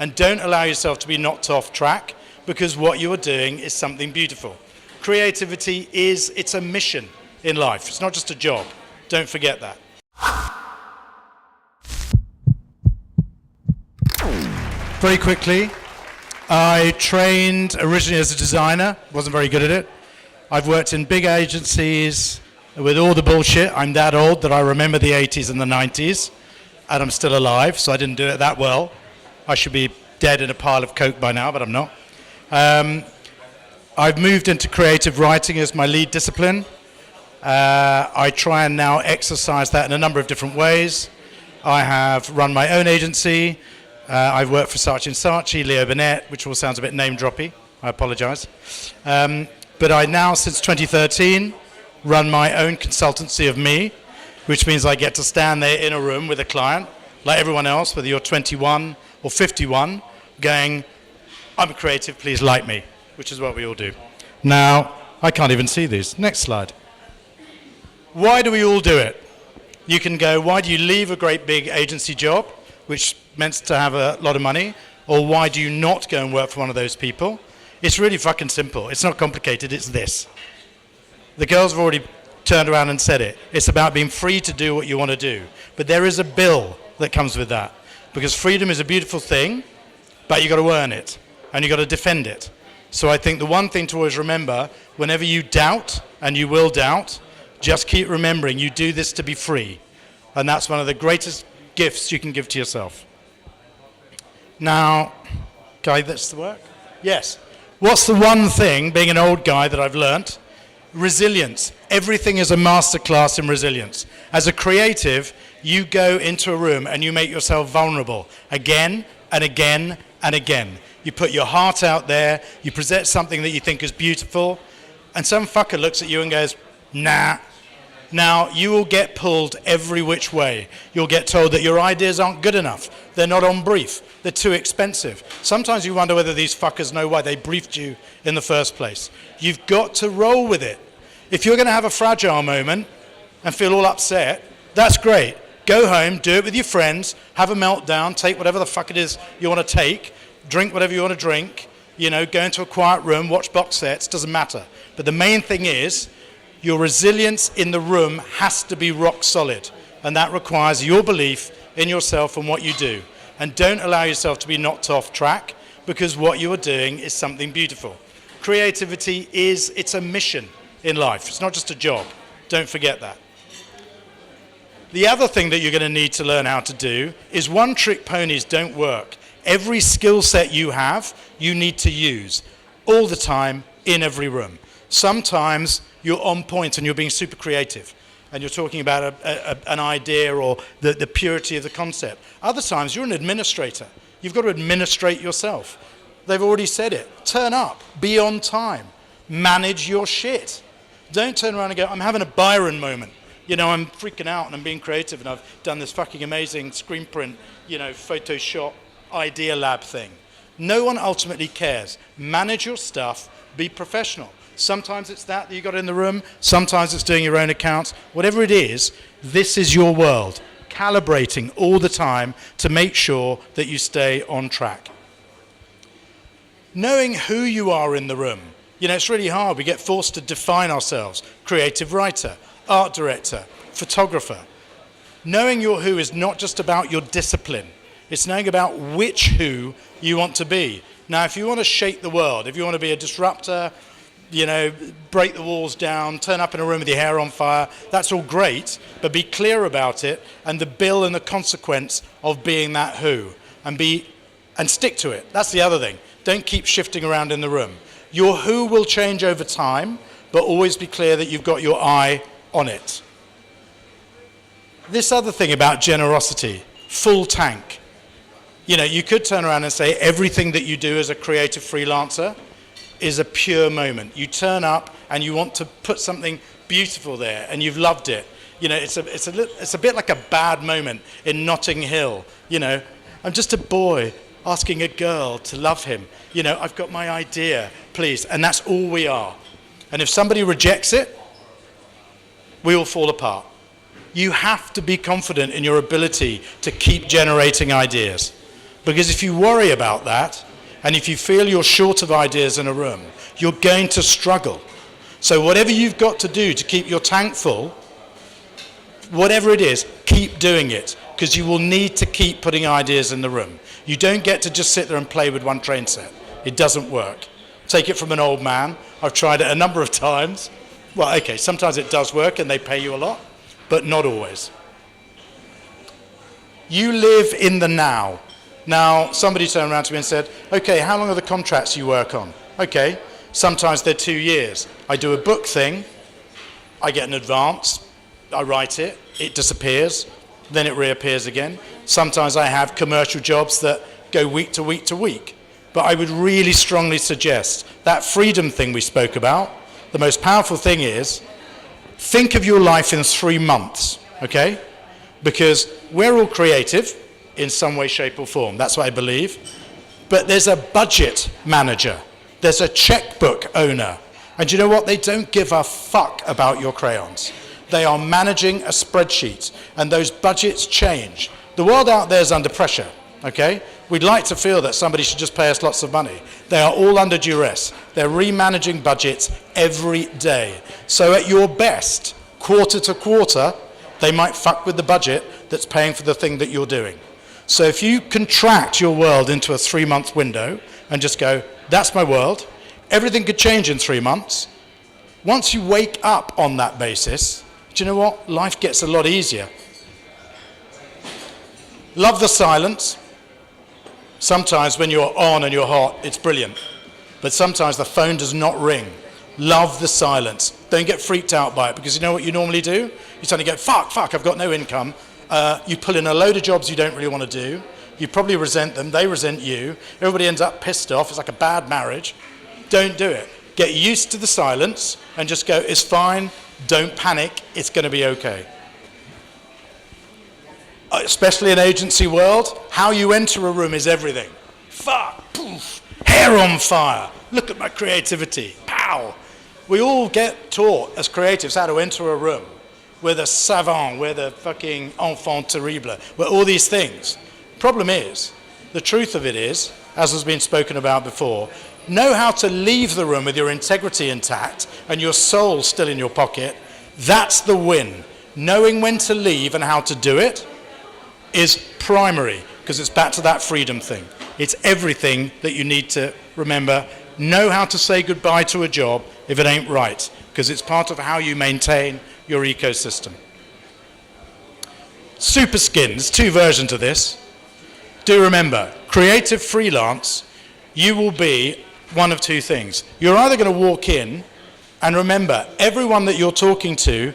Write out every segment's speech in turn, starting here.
And don't allow yourself to be knocked off track, because what you are doing is something beautiful. Creativity it's a mission in life. It's not just a job. Don't forget that. Very quickly, I trained originally as a designer, wasn't very good at it. I've worked in big agencies with all the bullshit. I'm that old that I remember the 80s and the 90s, and I'm still alive, so I didn't do it that well. I should be dead in a pile of coke by now, but I'm not. I've moved into creative writing as my lead discipline. I try and now exercise that in a number of different ways. I have run my own agency. I've worked for Saatchi, Leo Burnett, which all sounds a bit name-droppy. I apologize. But I now, since 2013, run my own consultancy of me, which means I get to stand there in a room with a client, like everyone else, whether you're 21 or 51, going, I'm creative, please like me, which is what we all do. Now, I can't even see these. Next slide. Why do we all do it? You can go, why do you leave a great big agency job, which meant to have a lot of money, or why do you not go and work for one of those people? It's really fucking simple. It's not complicated, it's this. The girls have already turned around and said it. It's about being free to do what you want to do. But there is a bill that comes with that, because freedom is a beautiful thing, but you've got to earn it, and you've got to defend it. So I think the one thing to always remember, whenever you doubt, and you will doubt, just keep remembering you do this to be free. And that's one of the greatest gifts you can give to yourself. Now, guy, that's the work? Yes. What's the one thing, being an old guy, that I've learnt? Resilience. Everything is a masterclass in resilience. As a creative, you go into a room and you make yourself vulnerable again and again and again. You put your heart out there, you present something that you think is beautiful, and some fucker looks at you and goes, nah. Now, you will get pulled every which way. You'll get told that your ideas aren't good enough. They're not on brief. They're too expensive. Sometimes you wonder whether these fuckers know why they briefed you in the first place. You've got to roll with it. If you're going to have a fragile moment and feel all upset, that's great. Go home, do it with your friends, have a meltdown, take whatever the fuck it is you want to take, drink whatever you want to drink, go into a quiet room, watch box sets, doesn't matter. But the main thing is, your resilience in the room has to be rock solid, and that requires your belief in yourself and what you do. And don't allow yourself to be knocked off track, because what you are doing is something beautiful. Creativity it's a mission in life. It's not just a job. Don't forget that. The other thing that you're going to need to learn how to do is one-trick ponies don't work. Every skill set you have, you need to use all the time in every room. Sometimes you're on point and you're being super creative and you're talking about an idea or the purity of the concept. Other times you're an administrator. You've got to administrate yourself. They've already said it. Turn up, be on time, manage your shit. Don't turn around and go, I'm having a Byron moment. I'm freaking out and I'm being creative and I've done this fucking amazing screen print, Photoshop idea lab thing. No one ultimately cares. Manage your stuff, be professional. Sometimes it's that you got in the room, sometimes it's doing your own accounts. Whatever it is, this is your world. Calibrating all the time to make sure that you stay on track. Knowing who you are in the room. It's really hard. We get forced to define ourselves. Creative writer, art director, photographer. Knowing your who is not just about your discipline. It's knowing about which who you want to be. Now, if you want to shake the world, if you want to be a disruptor, break the walls down, turn up in a room with your hair on fire, that's all great, but be clear about it and the bill and the consequence of being that who, and stick to it. That's the other thing. Don't keep shifting around in the room. Your who will change over time, but always be clear that you've got your eye on it. This other thing about generosity, full tank. You could turn around and say everything that you do as a creative freelancer is a pure moment. You turn up and you want to put something beautiful there and you've loved it. It's a bit like a bad moment in Notting Hill. I'm just a boy asking a girl to love him. I've got my idea, please. And that's all we are. And if somebody rejects it, we all fall apart. You have to be confident in your ability to keep generating ideas. Because if you worry about that, and if you feel you're short of ideas in a room, you're going to struggle. So whatever you've got to do to keep your tank full, whatever it is, keep doing it, because you will need to keep putting ideas in the room. You don't get to just sit there and play with one train set. It doesn't work. Take it from an old man. I've tried it a number of times. Well, okay, sometimes it does work and they pay you a lot, but not always. You live in the now. Now, somebody turned around to me and said, okay, how long are the contracts you work on? Okay, sometimes they're 2 years. I do a book thing, I get an advance, I write it, it disappears, then it reappears again. Sometimes I have commercial jobs that go week to week to week. But I would really strongly suggest that freedom thing we spoke about, the most powerful thing is, think of your life in 3 months, okay? Because we're all creative in some way, shape or form, that's what I believe. But there's a budget manager, there's a checkbook owner, and you know what? They don't give a fuck about your crayons. They are managing a spreadsheet, and those budgets change. The world out there is under pressure, okay? We'd like to feel that somebody should just pay us lots of money. They are all under duress. They're remanaging budgets every day. So at your best, quarter to quarter, they might fuck with the budget that's paying for the thing that you're doing. So if you contract your world into a 3-month window and just go, that's my world, everything could change in 3 months. Once you wake up on that basis, do you know what? Life gets a lot easier. Love the silence. Sometimes when you're on and you're hot, it's brilliant. But sometimes the phone does not ring. Love the silence. Don't get freaked out by it, because you know what you normally do? You suddenly go, fuck, I've got no income. You pull in a load of jobs you don't really want to do. You probably resent them. They resent you. Everybody ends up pissed off. It's like a bad marriage. Don't do it. Get used to the silence and just go, it's fine. Don't panic. It's going to be okay. Especially in agency world, how you enter a room is everything. Fuck, poof, hair on fire. Look at my creativity. Pow. We all get taught as creatives how to enter a room. We're the savant, we're the fucking enfant terrible, we're all these things. Problem is, the truth of it is, as has been spoken about before, know how to leave the room with your integrity intact and your soul still in your pocket. That's the win. Knowing when to leave and how to do it is primary, because it's back to that freedom thing. It's everything that you need to remember. Know how to say goodbye to a job if it ain't right, because it's part of how you maintain your ecosystem. Super skin, there's 2 versions of this. Do remember, creative freelance, you will be one of 2 things. You're either going to walk in, and remember, everyone that you're talking to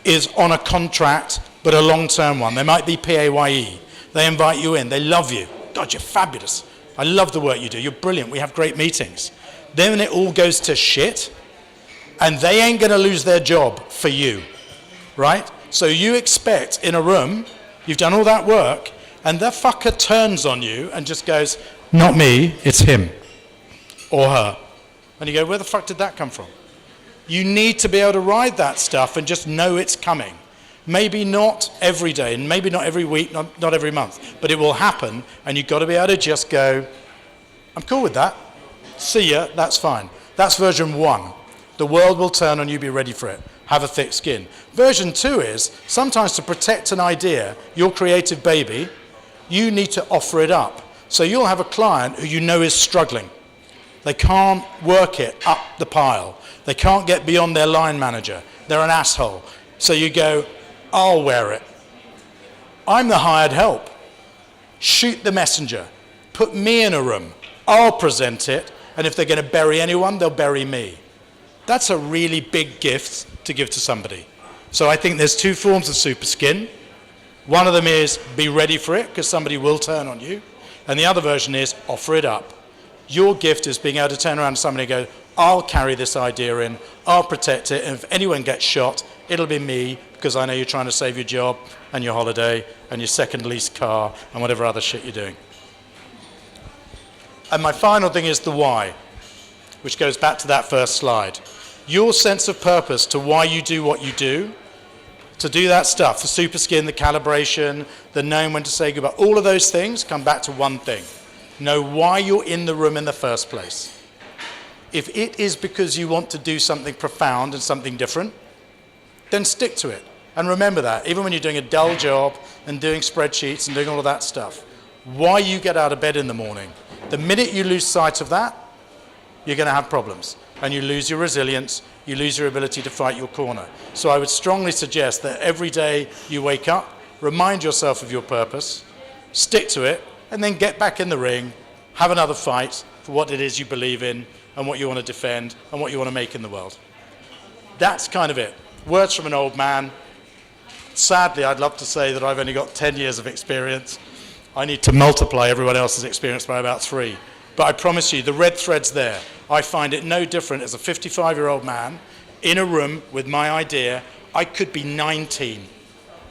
is on a contract, but a long-term one. They might be PAYE. They invite you in. They love you. God, you're fabulous. I love the work you do. You're brilliant. We have great meetings. Then it all goes to shit, and they ain't going to lose their job for you, right? So you expect in a room, you've done all that work, and the fucker turns on you and just goes, not me, it's him or her. And you go, where the fuck did that come from? You need to be able to ride that stuff and just know it's coming. Maybe not every day, and maybe not every week, not every month, but it will happen, and you've got to be able to just go, I'm cool with that. See ya, that's fine. That's version 1. The world will turn on you, be ready for it. Have a thick skin. Version 2 is, sometimes to protect an idea, your creative baby, you need to offer it up. So you'll have a client who you know is struggling. They can't work it up the pile. They can't get beyond their line manager. They're an asshole. So you go, I'll wear it. I'm the hired help. Shoot the messenger. Put me in a room. I'll present it. And if they're going to bury anyone, they'll bury me. That's a really big gift to give to somebody. So I think there's 2 forms of super skin. One of them is be ready for it, because somebody will turn on you. And the other version is offer it up. Your gift is being able to turn around to somebody and go, I'll carry this idea in, I'll protect it, and if anyone gets shot, it'll be me, because I know you're trying to save your job and your holiday and your second leased car and whatever other shit you're doing. And my final thing is the why, which goes back to that first slide. Your sense of purpose to why you do what you do To do that stuff, the super skin, the calibration, the knowing when to say goodbye, all of those things come back to one thing. Know why you're in the room in the first place. If it is because you want to do something profound and something different, then stick to it. And remember that, even when you're doing a dull job and doing spreadsheets and doing all of that stuff, why you get out of bed in the morning. The minute you lose sight of that, you're going to have problems. And you lose your resilience, you lose your ability to fight your corner. So I would strongly suggest that every day you wake up, remind yourself of your purpose, stick to it, and then get back in the ring, have another fight for what it is you believe in and what you want to defend and what you want to make in the world. That's kind of it. Words from an old man. Sadly, I'd love to say that I've only got 10 years of experience. I need to multiply everyone else's experience by about 3. But I promise you, the red thread's there. I find it no different as a 55-year-old man in a room with my idea. I could be 19.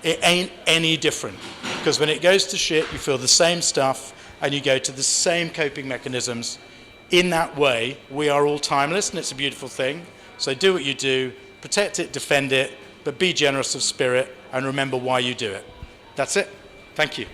It ain't any different. Because when it goes to shit, you feel the same stuff and you go to the same coping mechanisms. In that way, we are all timeless and it's a beautiful thing. So do what you do, protect it, defend it, but be generous of spirit and remember why you do it. That's it. Thank you.